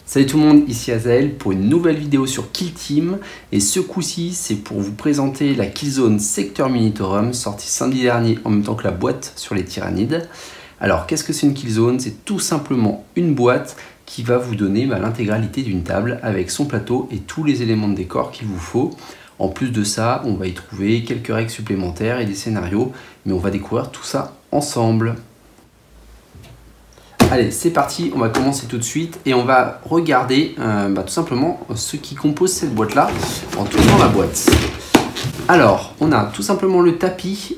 Salut tout le monde, ici Azael pour une nouvelle vidéo sur Kill Team et ce coup-ci c'est pour vous présenter la Killzone Sector Minitorum sortie samedi dernier en même temps que la boîte sur les tyrannides. Alors qu'est-ce que c'est une Killzone? C'est tout simplement une boîte qui va vous donner l'intégralité d'une table avec son plateau et tous les éléments de décor qu'il vous faut. En plus de ça, on va y trouver quelques règles supplémentaires et des scénarios, mais on va découvrir tout ça ensemble. Allez, c'est parti, on va commencer tout de suite et on va regarder tout simplement ce qui compose cette boîte-là en tournant la boîte. Alors, on a tout simplement le tapis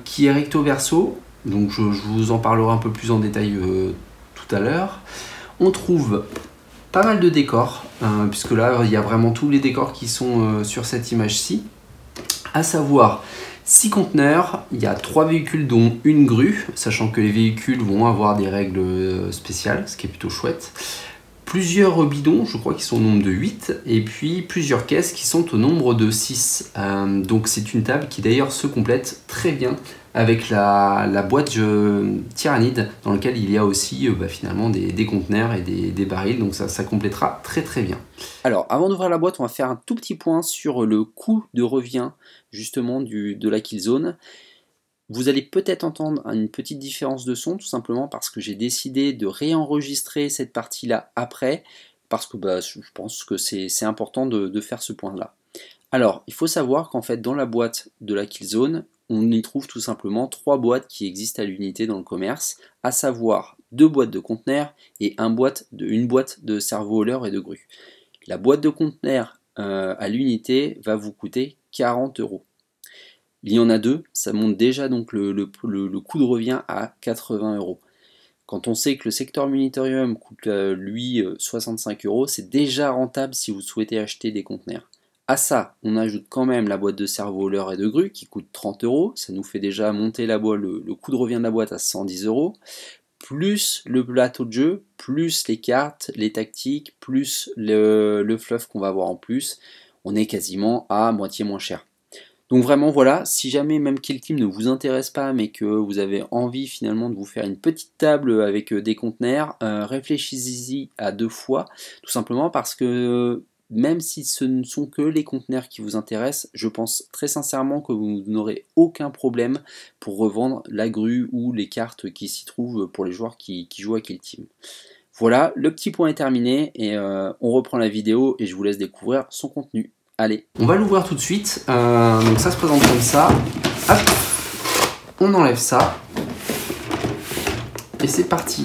qui est recto verso, donc je vous en parlerai un peu plus en détail tout à l'heure. On trouve pas mal de décors, puisque là, il y a vraiment tous les décors qui sont sur cette image-ci, à savoir 6 conteneurs, il y a 3 véhicules dont une grue, sachant que les véhicules vont avoir des règles spéciales, ce qui est plutôt chouette. Plusieurs bidons, je crois qu'ils sont au nombre de 8, et puis plusieurs caisses qui sont au nombre de 6. Donc c'est une table qui d'ailleurs se complète très bien avec la boîte tyrannide, dans laquelle il y a aussi finalement des conteneurs et des barils, donc ça complétera très bien. Alors avant d'ouvrir la boîte, on va faire un tout petit point sur le coût de revient justement de la Killzone. Vous allez peut-être entendre une petite différence de son, tout simplement parce que j'ai décidé de réenregistrer cette partie-là après, parce que je pense que c'est important de faire ce point-là. Alors, il faut savoir qu'en fait, dans la boîte de la Killzone, on y trouve tout simplement 3 boîtes qui existent à l'unité dans le commerce, à savoir 2 boîtes de conteneurs et une boîte de cerveau-hauleur et de grue. La boîte de conteneurs à l'unité va vous coûter 40 €. Il y en a 2, ça monte déjà donc le coût de revient à 80 €. Quand on sait que le Sector Minitorum coûte lui 65 €, c'est déjà rentable si vous souhaitez acheter des conteneurs. À ça, on ajoute quand même la boîte de cerveau-hauleur et de grue qui coûte 30 €, ça nous fait déjà monter le coût de revient de la boîte à 110 €, plus le plateau de jeu, plus les cartes, les tactiques, plus le fluff qu'on va avoir en plus, on est quasiment à moitié moins cher. Donc vraiment voilà, si jamais même Kill Team ne vous intéresse pas mais que vous avez envie finalement de vous faire une petite table avec des conteneurs, réfléchissez-y à 2 fois, tout simplement parce que même si ce ne sont que les conteneurs qui vous intéressent, je pense très sincèrement que vous n'aurez aucun problème pour revendre la grue ou les cartes qui s'y trouvent pour les joueurs qui jouent à Kill Team. Voilà, le petit point est terminé et on reprend la vidéo et je vous laisse découvrir son contenu. Allez, on va l'ouvrir tout de suite. Donc ça se présente comme ça. Hop, on enlève ça. Et c'est parti.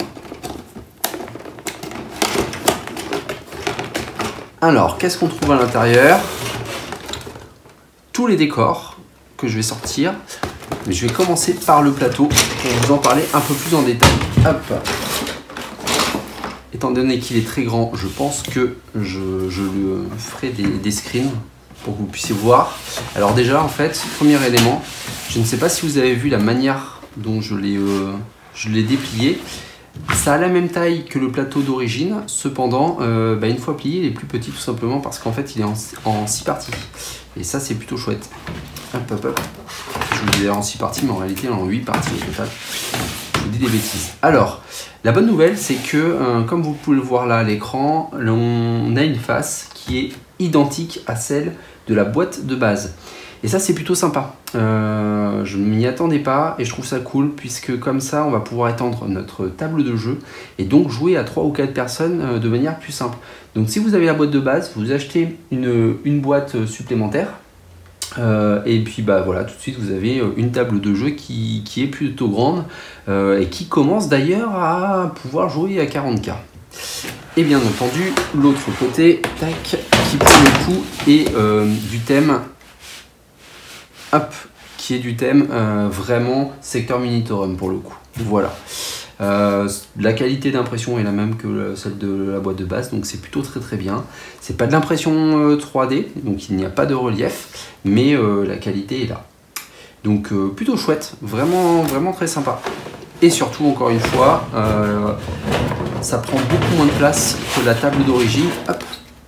Alors, qu'est-ce qu'on trouve à l'intérieur? Tous les décors que je vais sortir. Mais je vais commencer par le plateau pour vous en parler un peu plus en détail. Hop. Étant donné qu'il est très grand, je pense que je lui ferai des screens pour que vous puissiez voir. Alors déjà, en fait, premier élément, je ne sais pas si vous avez vu la manière dont je l'ai déplié. Ça a la même taille que le plateau d'origine, cependant, une fois plié, il est plus petit tout simplement parce qu'en fait, il est en 6 parties. Et ça, c'est plutôt chouette. Hop, hop, hop. Je vous disais en 6 parties, mais en réalité, en 8 parties au total. Je vous dis des bêtises. Alors, la bonne nouvelle, c'est que, comme vous pouvez le voir là à l'écran, on a une face qui est identique à celle de la boîte de base. Et ça, c'est plutôt sympa. Je ne m'y attendais pas et je trouve ça cool puisque comme ça, on va pouvoir étendre notre table de jeu et donc jouer à 3 ou 4 personnes de manière plus simple. Donc si vous avez la boîte de base, vous achetez une boîte supplémentaire. Et puis voilà, tout de suite vous avez une table de jeu qui est plutôt grande et qui commence d'ailleurs à pouvoir jouer à 40K. Et bien entendu, l'autre côté, tac, qui pour le coup est du thème, hop, qui est du thème vraiment Sector Minitorum pour le coup. Voilà. La qualité d'impression est la même que celle de la boîte de base, donc c'est plutôt très bien. C'est pas de l'impression 3D, donc il n'y a pas de relief, mais la qualité est là. Donc plutôt chouette, vraiment très sympa. Et surtout, encore une fois, ça prend beaucoup moins de place que la table d'origine,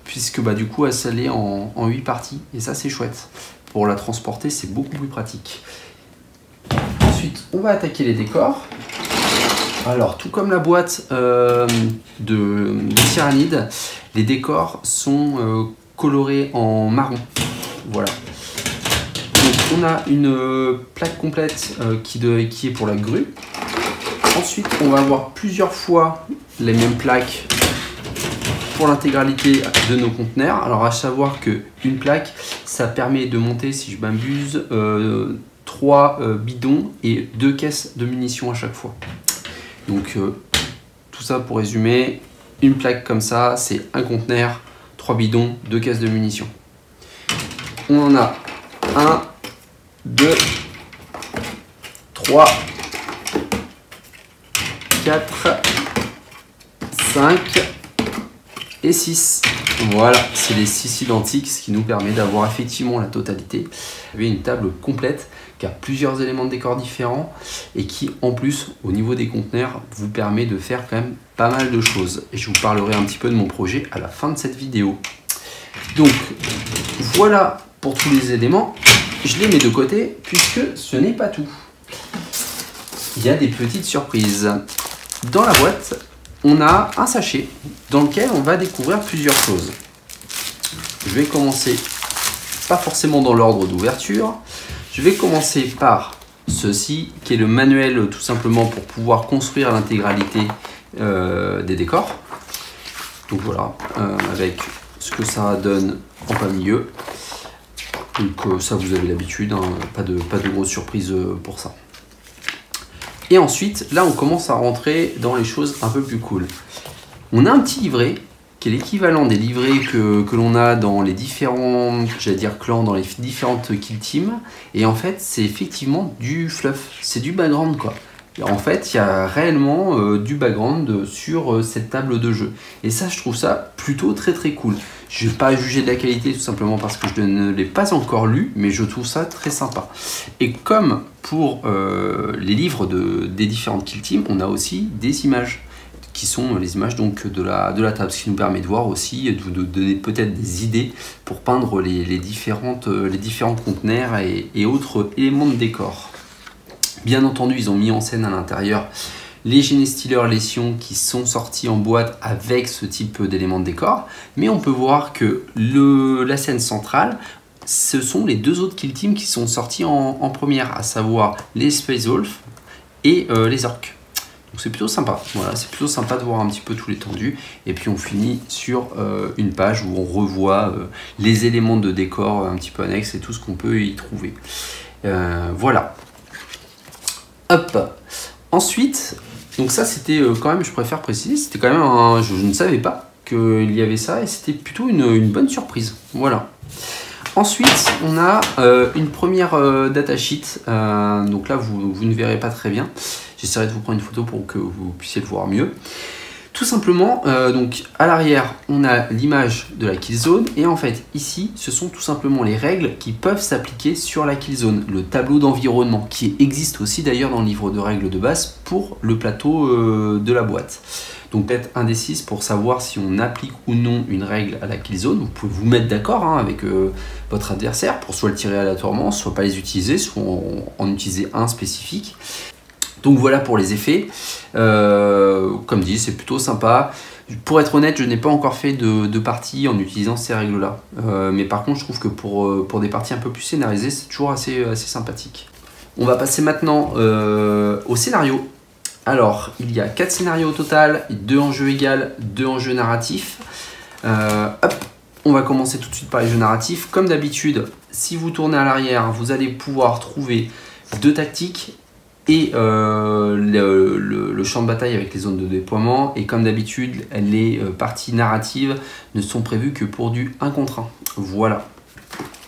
puisque du coup elle s'allait en 8 parties, et ça c'est chouette. Pour la transporter, c'est beaucoup plus pratique. Ensuite, on va attaquer les décors. Alors, tout comme la boîte de Tyrannide, les décors sont colorés en marron. Voilà. Donc, on a une plaque complète qui est pour la grue. Ensuite, on va avoir plusieurs fois les mêmes plaques pour l'intégralité de nos conteneurs. Alors, à savoir qu'une plaque, ça permet de monter, si je m'abuse, 3 bidons et 2 caisses de munitions à chaque fois. Donc, tout ça pour résumer, une plaque comme ça, c'est un conteneur, 3 bidons, 2 caisses de munitions. On en a 1, 2, 3, 4, 5 et 6. Voilà, c'est les 6 identiques, ce qui nous permet d'avoir effectivement la totalité. Vous avez une table complète qui a plusieurs éléments de décor différents et qui, en plus, au niveau des conteneurs, vous permet de faire quand même pas mal de choses. Et je vous parlerai un petit peu de mon projet à la fin de cette vidéo. Donc, voilà pour tous les éléments. Je les mets de côté puisque ce n'est pas tout. Il y a des petites surprises. Dans la boîte, on a un sachet dans lequel on va découvrir plusieurs choses. Je vais commencer, pas forcément dans l'ordre d'ouverture, je vais commencer par ceci, qui est le manuel tout simplement pour pouvoir construire l'intégralité des décors. Donc voilà, avec ce que ça donne en plein milieu. Donc ça vous avez l'habitude, hein, pas de grosses surprises pour ça. Et ensuite, là, on commence à rentrer dans les choses un peu plus cool. On a un petit livret qui est l'équivalent des livrets que l'on a dans les différents, j'allais dire clans, dans les différentes kill teams. Et en fait, c'est effectivement du fluff, c'est du background quoi. Et en fait, il y a réellement du background sur cette table de jeu. Et ça, je trouve ça plutôt très cool. Je ne vais pas juger de la qualité tout simplement parce que je ne l'ai pas encore lu, mais je trouve ça très sympa. Et comme pour les livres des différentes kill teams, on a aussi des images qui sont les images donc de la table, ce qui nous permet de voir aussi, de vous donner peut-être des idées pour peindre les différents conteneurs et autres éléments de décor. Bien entendu, ils ont mis en scène à l'intérieur les Genestealers, les Sions qui sont sortis en boîte avec ce type d'éléments de décor. Mais on peut voir que la scène centrale, ce sont les deux autres kill teams qui sont sortis en première, à savoir les Space Wolves et les Orcs. Donc c'est plutôt sympa. Voilà, c'est plutôt sympa de voir un petit peu tout l'étendue. Et puis on finit sur une page où on revoit les éléments de décor un petit peu annexes et tout ce qu'on peut y trouver. Voilà. Hop. Ensuite, donc ça c'était quand même, je préfère préciser, c'était quand même je ne savais pas qu'il y avait ça et c'était plutôt une bonne surprise. Voilà. Ensuite, on a une première datasheet. Donc là, vous ne verrez pas très bien. J'essaierai de vous prendre une photo pour que vous puissiez le voir mieux. Tout simplement, donc à l'arrière, on a l'image de la kill zone. Et en fait, ici, ce sont tout simplement les règles qui peuvent s'appliquer sur la kill zone. Le tableau d'environnement, qui existe aussi d'ailleurs dans le livre de règles de base pour le plateau de la boîte. Donc peut-être un des 6 pour savoir si on applique ou non une règle à la kill zone. Vous pouvez vous mettre d'accord avec votre adversaire pour soit le tirer aléatoirement, soit pas les utiliser, soit en utiliser un spécifique. Donc voilà pour les effets. Comme dit, c'est plutôt sympa. Pour être honnête, je n'ai pas encore fait de partie en utilisant ces règles-là. Mais par contre, je trouve que pour des parties un peu plus scénarisées, c'est toujours assez sympathique. On va passer maintenant au scénario. Alors, il y a 4 scénarios au total, 2 enjeux égal, 2 enjeux narratifs. Hop, on va commencer tout de suite par les jeux narratifs. Comme d'habitude, si vous tournez à l'arrière, vous allez pouvoir trouver 2 tactiques et le champ de bataille avec les zones de déploiement. Et comme d'habitude, les parties narratives ne sont prévues que pour du 1 contre 1. Voilà.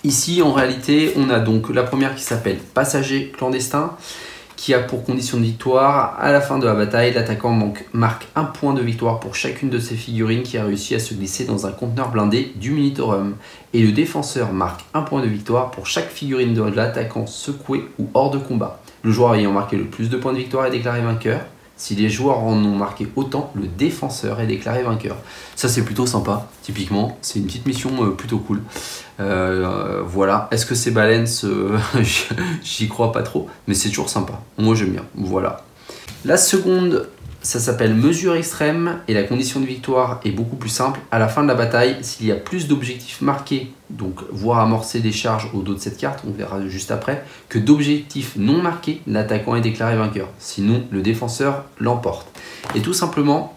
Ici, en réalité, on a donc la première qui s'appelle Passager clandestin, qui a pour condition de victoire, à la fin de la bataille, l'attaquant marque 1 point de victoire pour chacune de ses figurines qui a réussi à se glisser dans un conteneur blindé du Minitorum. Et le défenseur marque 1 point de victoire pour chaque figurine de l'attaquant secoué ou hors de combat. Le joueur ayant marqué le plus de points de victoire est déclaré vainqueur. Si les joueurs en ont marqué autant, le défenseur est déclaré vainqueur. Ça c'est plutôt sympa, typiquement, c'est une petite mission plutôt cool. Voilà, est-ce que c'est balance j'y crois pas trop, mais c'est toujours sympa. Moi j'aime bien, voilà. La seconde Ça s'appelle mesure extrême et la condition de victoire est beaucoup plus simple. À la fin de la bataille, s'il y a plus d'objectifs marqués, donc voire amorcer des charges au dos de cette carte, on verra juste après, que d'objectifs non marqués, l'attaquant est déclaré vainqueur. Sinon, le défenseur l'emporte. Et tout simplement,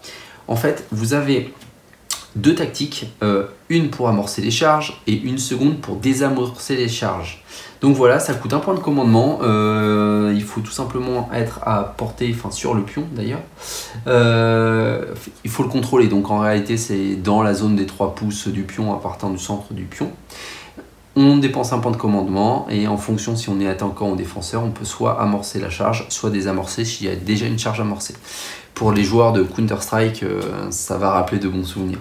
en fait, vous avez deux tactiques, une pour amorcer les charges et une seconde pour désamorcer les charges. Donc voilà, ça coûte un point de commandement, il faut tout simplement être à portée, enfin sur le pion d'ailleurs, il faut le contrôler, donc en réalité c'est dans la zone des 3 pouces du pion à partir du centre du pion. On dépense un point de commandement et en fonction si on est attaquant ou défenseur, on peut soit amorcer la charge, soit désamorcer s'il y a déjà une charge amorcée. Pour les joueurs de Counter-Strike, ça va rappeler de bons souvenirs.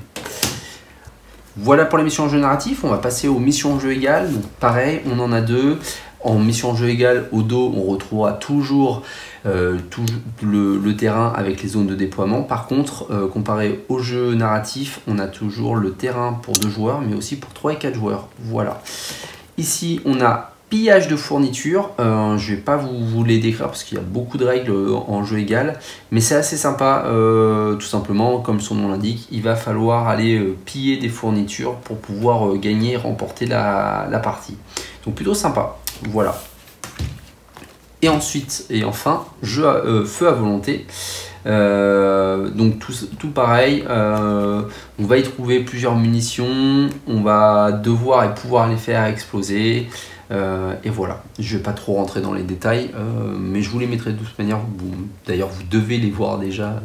Voilà pour les missions en jeu narratif, on va passer aux missions en jeu égales. Donc pareil, on en a deux. En mission en jeu égale, au dos, on retrouvera toujours le terrain avec les zones de déploiement. Par contre, comparé au jeu narratif, on a toujours le terrain pour 2 joueurs, mais aussi pour 3 et 4 joueurs. Voilà. Ici, on a pillage de fournitures. Je ne vais pas vous les décrire parce qu'il y a beaucoup de règles en jeu égal, mais c'est assez sympa, tout simplement, comme son nom l'indique, il va falloir aller piller des fournitures pour pouvoir gagner et remporter la partie. Donc plutôt sympa, voilà. Et ensuite, et enfin, feu à volonté. Donc tout pareil, on va y trouver plusieurs munitions, on va devoir et pouvoir les faire exploser. Et voilà, je ne vais pas trop rentrer dans les détails, mais je vous les mettrai de toute manière. D'ailleurs, vous devez les voir déjà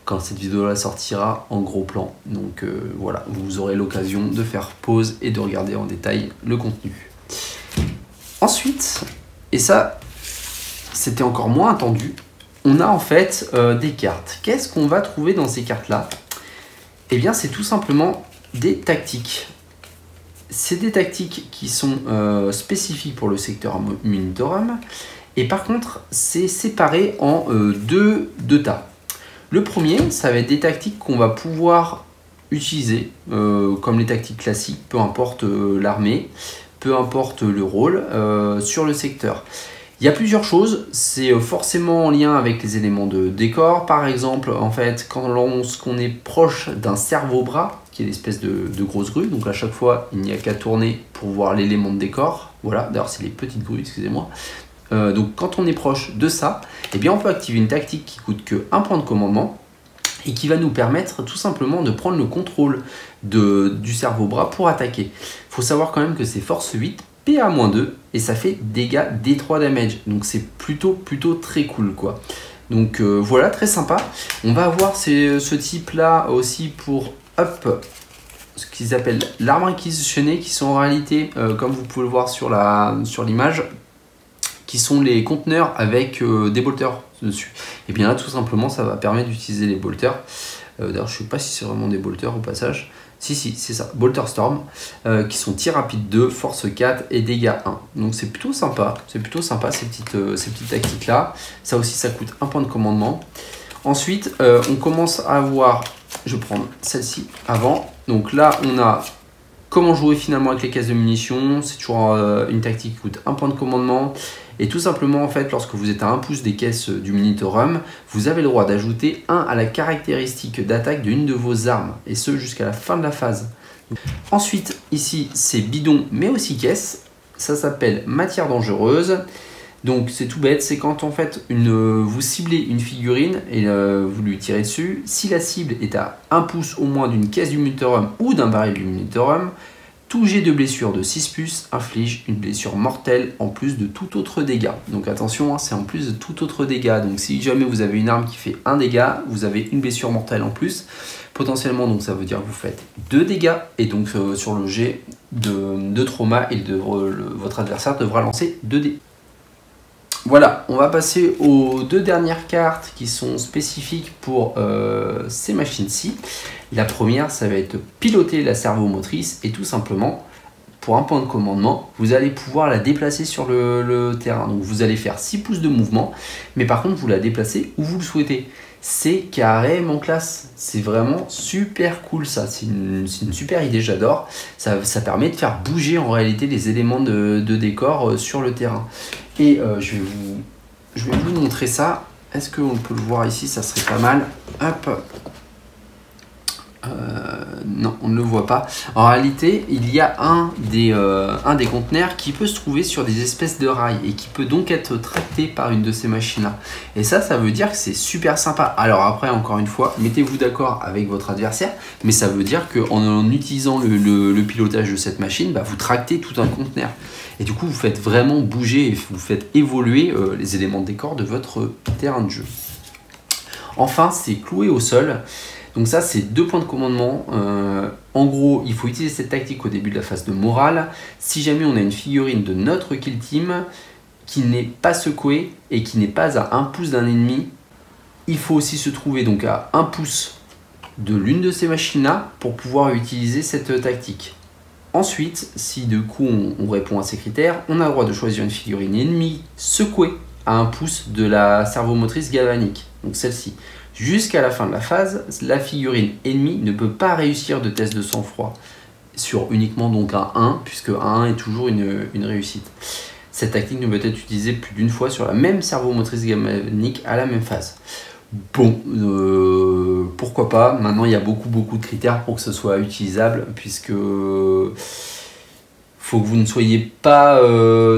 quand cette vidéo là sortira en gros plan. Donc voilà, vous aurez l'occasion de faire pause et de regarder en détail le contenu. Ensuite, et ça, c'était encore moins attendu, on a en fait des cartes. Qu'est-ce qu'on va trouver dans ces cartes-là? Eh bien, c'est tout simplement des tactiques. C'est des tactiques qui sont spécifiques pour le secteur Munitorum. Et par contre, c'est séparé en deux tas. Le premier, ça va être des tactiques qu'on va pouvoir utiliser, comme les tactiques classiques, peu importe l'armée, peu importe le rôle, sur le secteur. Il y a plusieurs choses, c'est forcément en lien avec les éléments de décor. Par exemple, en fait, lorsqu'on est proche d'un cerveau-bras, qui est l'espèce de grosse grue, donc à chaque fois, il n'y a qu'à tourner pour voir l'élément de décor. Voilà, d'ailleurs, c'est les petites grues, excusez-moi. Donc, quand on est proche de ça, eh bien, on peut activer une tactique qui coûte que 1 point de commandement et qui va nous permettre tout simplement de prendre le contrôle du cerveau-bras pour attaquer. Il faut savoir quand même que c'est force 8, PA-2 et ça fait dégâts D3 damage, donc c'est plutôt très cool quoi. Donc voilà, très sympa. On va avoir ce type là aussi pour ce qu'ils appellent l'arme réquisitionnée, qui sont en réalité comme vous pouvez le voir sur l'image, qui sont les conteneurs avec des bolters dessus. Et bien là tout simplement ça va permettre d'utiliser les bolters. D'ailleurs je ne sais pas si c'est vraiment des bolters au passage. Si, c'est ça, Bolter Storm, qui sont tir rapide 2, force 4 et dégâts 1. Donc c'est plutôt sympa ces petites tactiques-là. Ça aussi, ça coûte 1 point de commandement. Ensuite, on commence à avoir, je vais prendre celle-ci avant. Donc là, on a comment jouer finalement avec les caisses de munitions. C'est toujours une tactique qui coûte 1 point de commandement. Et tout simplement, en fait, lorsque vous êtes à 1 pouce des caisses du Munitorum, vous avez le droit d'ajouter 1 à la caractéristique d'attaque d'une de vos armes, et ce jusqu'à la fin de la phase. Ensuite, ici, c'est bidon, mais aussi caisse. Ça s'appelle matière dangereuse. Donc, c'est tout bête, c'est quand en fait vous ciblez une figurine et vous lui tirez dessus. Si la cible est à 1 pouce au moins d'une caisse du Munitorum ou d'un baril du Munitorum, tout jet de blessure de 6 puces inflige une blessure mortelle en plus de tout autre dégât. Donc attention, hein, c'est en plus de tout autre dégât. Donc si jamais vous avez une arme qui fait 1 dégât, vous avez une blessure mortelle en plus. Potentiellement, donc ça veut dire que vous faites 2 dégâts. Et donc sur le jet de trauma, votre adversaire devra lancer 2 dés. Voilà, on va passer aux 2 dernières cartes qui sont spécifiques pour ces machines-ci. La première, ça va être piloter la servomotrice et tout simplement, pour 1 point de commandement, vous allez pouvoir la déplacer sur le terrain. Donc vous allez faire 6 pouces de mouvement, mais par contre, vous la déplacez où vous le souhaitez. C'est carrément classe, c'est vraiment super cool ça, c'est une super idée, j'adore. Ça permet de faire bouger en réalité les éléments de décor sur le terrain. Et je vais vous montrer ça. est-ce qu'on peut le voir ici? Ça serait pas mal. Hop. Non, on ne le voit pas. En réalité, il y a un des conteneurs qui peut se trouver sur des espèces de rails et qui peut donc être tracté par une de ces machines-là. Et ça veut dire que c'est super sympa. Alors après, encore une fois, mettez-vous d'accord avec votre adversaire, mais ça veut dire qu'en utilisant le pilotage de cette machine, vous tractez tout un conteneur. Et du coup, vous faites vraiment bouger et vous faites évoluer les éléments de décor de votre terrain de jeu. Enfin, c'est cloué au sol. Donc ça, c'est 2 points de commandement. En gros, il faut utiliser cette tactique au début de la phase de morale. Si jamais on a une figurine de notre kill team qui n'est pas secouée et qui n'est pas à 1 pouce d'un ennemi, il faut aussi se trouver donc à 1 pouce de l'une de ces machines-là pour pouvoir utiliser cette tactique. Ensuite, si de coup on répond à ces critères, on a le droit de choisir une figurine ennemie secouée à 1 pouce de la servomotrice galvanique, donc celle-ci. Jusqu'à la fin de la phase, la figurine ennemie ne peut pas réussir de test de sang-froid sur uniquement donc un 1, puisque un 1 est toujours une réussite. Cette tactique ne peut être utilisée plus d'une fois sur la même servomotrice galvanique à la même phase. Bon, pourquoi pas. Maintenant, il y a beaucoup de critères pour que ce soit utilisable, puisque faut que vous ne soyez pas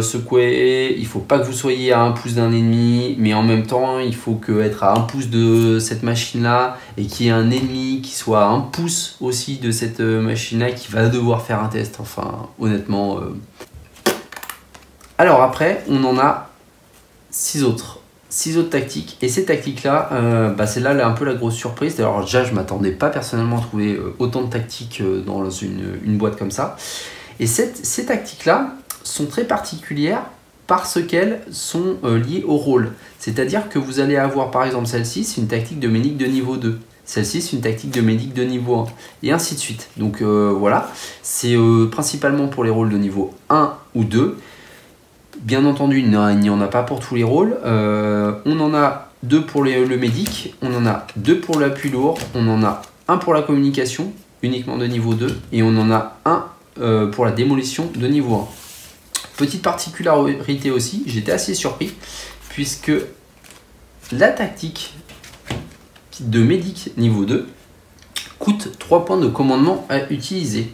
secoué, il faut pas que vous soyez à 1 pouce d'un ennemi, mais en même temps, il faut être à 1 pouce de cette machine-là et qu'il y ait un ennemi qui soit à 1 pouce aussi de cette machine-là qui va devoir faire un test. Enfin, honnêtement. Alors après, on en a 6 autres. 6 autres tactiques, et ces tactiques-là, c'est là un peu la grosse surprise. Alors déjà, je ne m'attendais pas personnellement à trouver autant de tactiques dans une boîte comme ça. Et ces tactiques-là sont très particulières parce qu'elles sont liées au rôle. C'est-à-dire que vous allez avoir, par exemple, celle-ci, c'est une tactique de médic de niveau 2. Celle-ci, c'est une tactique de médic de niveau 1. Et ainsi de suite. Donc voilà, c'est principalement pour les rôles de niveau 1 ou 2. Bien entendu, il n'y en a pas pour tous les rôles. On en a 2 pour le médic, on en a 2 pour l'appui lourd, on en a 1 pour la communication, uniquement de niveau 2, et on en a 1 pour la démolition de niveau 1. Petite particularité aussi, j'étais assez surpris, puisque la tactique de médic niveau 2 coûte 3 points de commandement à utiliser.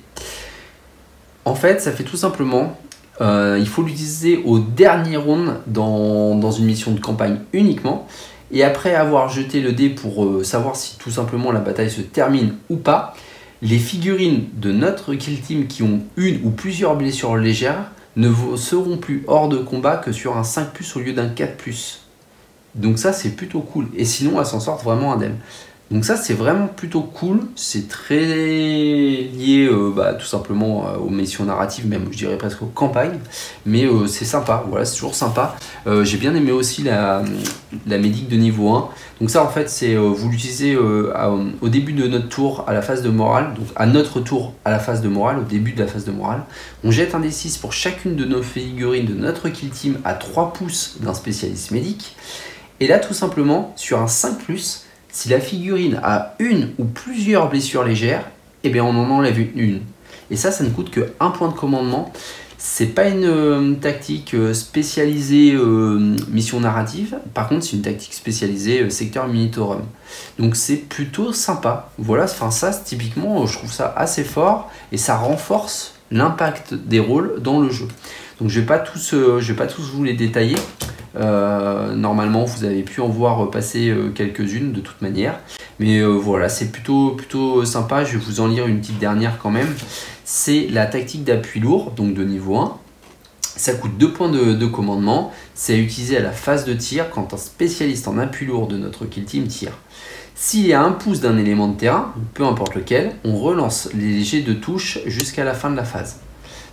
En fait, ça fait tout simplement... il faut l'utiliser au dernier round dans une mission de campagne uniquement. Et après avoir jeté le dé pour savoir si tout simplement la bataille se termine ou pas, les figurines de notre kill team qui ont une ou plusieurs blessures légères ne seront plus hors de combat que sur un 5+ au lieu d'un 4+. Donc ça, c'est plutôt cool. Et sinon, elles s'en sortent vraiment indemnes. Donc ça, c'est vraiment plutôt cool. C'est très lié tout simplement aux missions narratives, même je dirais presque aux campagnes. Mais c'est sympa, voilà, c'est toujours sympa. J'ai bien aimé aussi la médic de niveau 1. Donc ça, en fait, c'est vous l'utilisez au début de notre tour à la phase de morale. Donc à notre tour à la phase de morale, au début de la phase de morale. On jette un D6 pour chacune de nos figurines de notre kill team à 3 pouces d'un spécialiste médic. Et là, tout simplement, sur un 5+, si la figurine a une ou plusieurs blessures légères, eh bien on en enlève une. Et ça ne coûte que 1 point de commandement. C'est pas une tactique spécialisée mission narrative. Par contre, c'est une tactique spécialisée secteur Minitorum. Donc c'est plutôt sympa. Voilà, enfin ça, typiquement, je trouve ça assez fort et ça renforce l'impact des rôles dans le jeu. Donc je vais pas tous vous les détailler. Normalement vous avez pu en voir passer quelques-unes de toute manière, mais voilà, c'est plutôt sympa. Je vais vous en lire une petite dernière quand même. C'est la tactique d'appui lourd, donc de niveau 1. Ça coûte 2 points de commandement. C'est à utiliser à la phase de tir quand un spécialiste en appui lourd de notre kill team tire. S'il est à 1 pouce d'un élément de terrain, peu importe lequel, on relance les jets de touche jusqu'à la fin de la phase.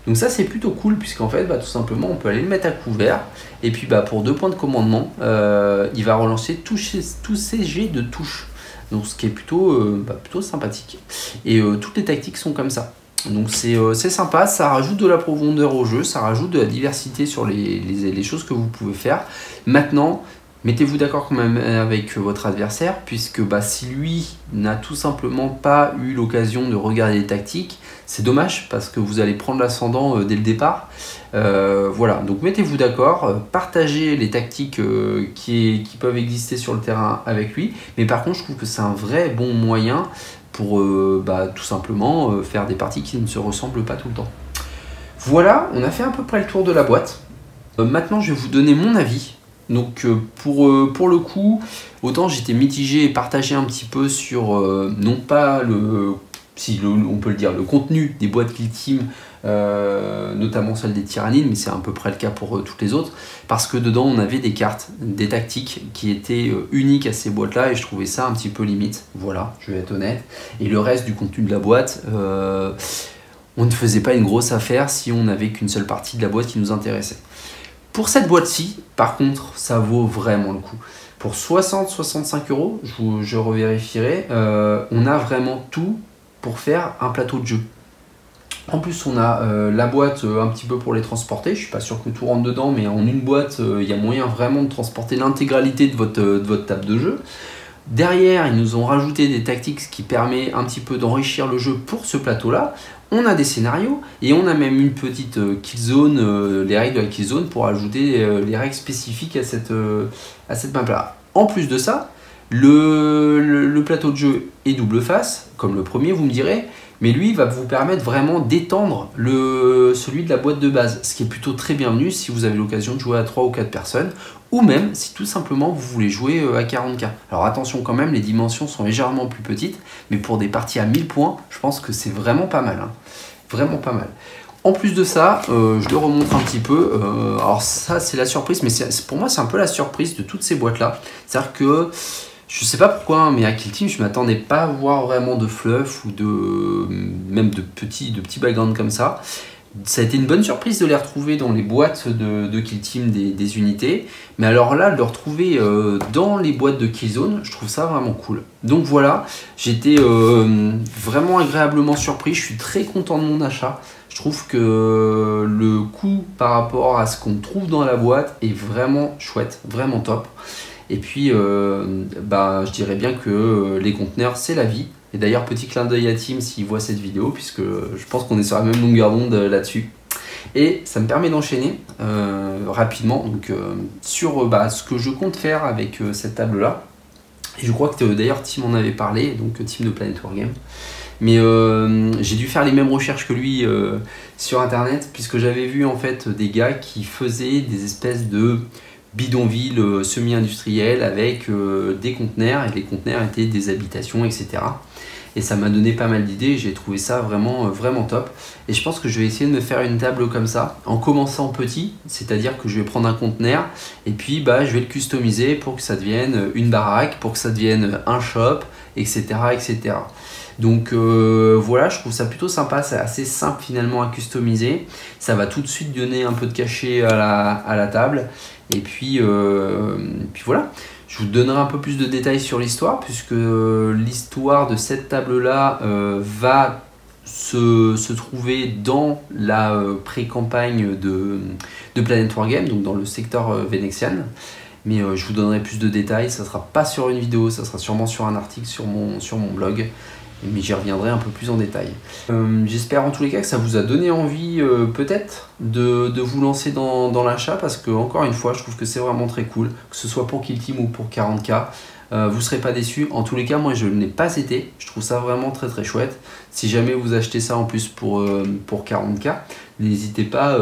Donc ça, c'est plutôt cool, puisqu'en fait, tout simplement, on peut aller le mettre à couvert. Et puis pour 2 points de commandement, il va relancer tous ces jets de touche. Donc ce qui est plutôt sympathique. Et toutes les tactiques sont comme ça. Donc c'est sympa, ça rajoute de la profondeur au jeu, ça rajoute de la diversité sur les choses que vous pouvez faire. Maintenant, Mettez-vous d'accord quand même avec votre adversaire, puisque si lui n'a tout simplement pas eu l'occasion de regarder les tactiques, c'est dommage parce que vous allez prendre l'ascendant dès le départ. Voilà, donc mettez-vous d'accord, partagez les tactiques qui peuvent exister sur le terrain avec lui, mais par contre je trouve que c'est un vrai bon moyen pour tout simplement faire des parties qui ne se ressemblent pas tout le temps. Voilà, on a fait à peu près le tour de la boîte. Maintenant je vais vous donner mon avis. Donc pour le coup, autant j'étais mitigé et partagé un petit peu sur, non pas on peut le dire, le contenu des boîtes Kill Team, notamment celle des Tyrannines, mais c'est à peu près le cas pour toutes les autres, parce que dedans on avait des cartes, des tactiques qui étaient uniques à ces boîtes-là, et je trouvais ça un petit peu limite, voilà, je vais être honnête. Et le reste du contenu de la boîte, on ne faisait pas une grosse affaire si on n'avait qu'une seule partie de la boîte qui nous intéressait. Pour cette boîte-ci, par contre, ça vaut vraiment le coup. Pour 60-65 €, je revérifierai, on a vraiment tout pour faire un plateau de jeu. En plus, on a la boîte un petit peu pour les transporter. Je ne suis pas sûr que tout rentre dedans, mais en une boîte, il y a moyen vraiment de transporter l'intégralité de votre table de jeu. Derrière, ils nous ont rajouté des tactiques, ce qui permet un petit peu d'enrichir le jeu pour ce plateau-là. On a des scénarios et on a même une petite killzone, les règles de la killzone pour ajouter les règles spécifiques à cette map-là. En plus de ça, le plateau de jeu est double face, comme le premier, vous me direz, mais lui va vous permettre vraiment d'étendre celui de la boîte de base, ce qui est plutôt très bienvenu si vous avez l'occasion de jouer à 3 ou 4 personnes, ou même si tout simplement vous voulez jouer à 40K. Alors attention quand même, les dimensions sont légèrement plus petites, mais pour des parties à 1000 points, je pense que c'est vraiment pas mal. Hein. Vraiment pas mal. En plus de ça, je le remontre un petit peu. Alors ça, c'est la surprise, mais pour moi, c'est un peu la surprise de toutes ces boîtes-là. C'est-à-dire que, je sais pas pourquoi, mais à Kill Team, je m'attendais pas à voir vraiment de fluff ou même de petits backgrounds comme ça. Ça a été une bonne surprise de les retrouver dans les boîtes de Kill Team des unités. Mais alors là, de le retrouver dans les boîtes de Killzone, je trouve ça vraiment cool. Donc voilà, j'étais vraiment agréablement surpris. Je suis très content de mon achat. Je trouve que le coût par rapport à ce qu'on trouve dans la boîte est vraiment chouette, vraiment top. Et puis, je dirais bien que les conteneurs, c'est la vie. Et d'ailleurs, petit clin d'œil à Tim s'il voit cette vidéo, puisque je pense qu'on est sur la même longueur d'onde là-dessus. Et ça me permet d'enchaîner rapidement sur ce que je compte faire avec cette table-là. Et je crois que d'ailleurs Tim en avait parlé, donc Tim de Planet Wargame. Mais j'ai dû faire les mêmes recherches que lui sur internet, puisque j'avais vu en fait des gars qui faisaient des espèces de bidonvilles semi-industriels avec des conteneurs, et les conteneurs étaient des habitations, etc. Et ça m'a donné pas mal d'idées, j'ai trouvé ça vraiment top. Et je pense que je vais essayer de me faire une table comme ça, en commençant petit, c'est-à-dire que je vais prendre un conteneur, et puis je vais le customiser pour que ça devienne une baraque, pour que ça devienne un shop, etc. etc. Donc voilà, je trouve ça plutôt sympa, c'est assez simple finalement à customiser. Ça va tout de suite donner un peu de cachet à la table. Et puis voilà, je vous donnerai un peu plus de détails sur l'histoire, puisque l'histoire de cette table-là va se trouver dans la pré-campagne de Planet Wargame, donc dans le secteur Venexian. Mais je vous donnerai plus de détails, ça ne sera pas sur une vidéo, ça sera sûrement sur un article sur mon blog. Mais j'y reviendrai un peu plus en détail. J'espère en tous les cas que ça vous a donné envie peut-être de vous lancer dans l'achat, parce que encore une fois je trouve que c'est vraiment très cool, que ce soit pour Kill Team ou pour 40K. Vous ne serez pas déçus. En tous les cas, moi je ne l'ai pas été, je trouve ça vraiment très chouette. Si jamais vous achetez ça en plus pour 40K, n'hésitez pas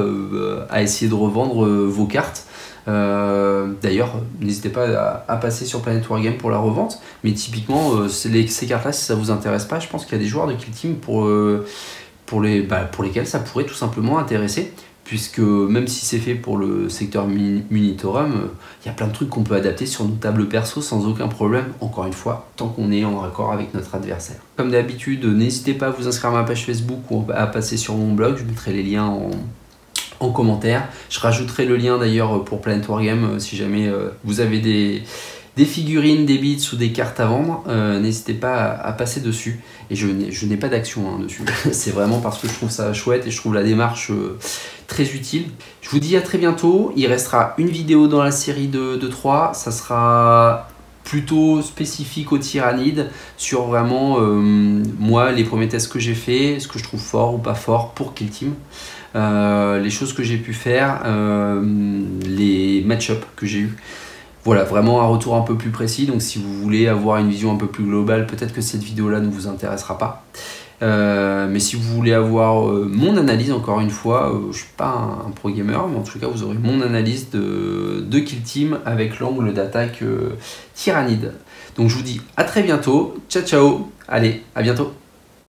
à essayer de revendre vos cartes. D'ailleurs, n'hésitez pas à passer sur Planet Wargame pour la revente, mais typiquement ces cartes là, si ça vous intéresse pas, je pense qu'il y a des joueurs de Kill Team pour lesquels ça pourrait tout simplement intéresser, puisque même si c'est fait pour le secteur Munitorum, il y a plein de trucs qu'on peut adapter sur nos tables perso sans aucun problème, encore une fois, tant qu'on est en raccord avec notre adversaire. Comme d'habitude, n'hésitez pas à vous inscrire à ma page Facebook ou à passer sur mon blog, je mettrai les liens en commentaire. Je rajouterai le lien d'ailleurs pour Planet Wargame si jamais vous avez des figurines, des bits ou des cartes à vendre, n'hésitez pas à passer dessus. Et je n'ai pas d'action dessus. C'est vraiment parce que je trouve ça chouette et je trouve la démarche très utile. Je vous dis à très bientôt. Il restera une vidéo dans la série de 3. Ça sera plutôt spécifique aux tyrannides sur vraiment moi les premiers tests que j'ai fait, ce que je trouve fort ou pas fort pour Kill Team, les choses que j'ai pu faire, les match-up que j'ai eu. Voilà, vraiment un retour un peu plus précis. Donc si vous voulez avoir une vision un peu plus globale, peut-être que cette vidéo là ne vous intéressera pas. Mais si vous voulez avoir mon analyse, encore une fois, je ne suis pas un pro gamer, mais en tout cas vous aurez mon analyse de Kill Team avec l'angle d'attaque tyrannide. Donc je vous dis à très bientôt, ciao ciao, allez, à bientôt.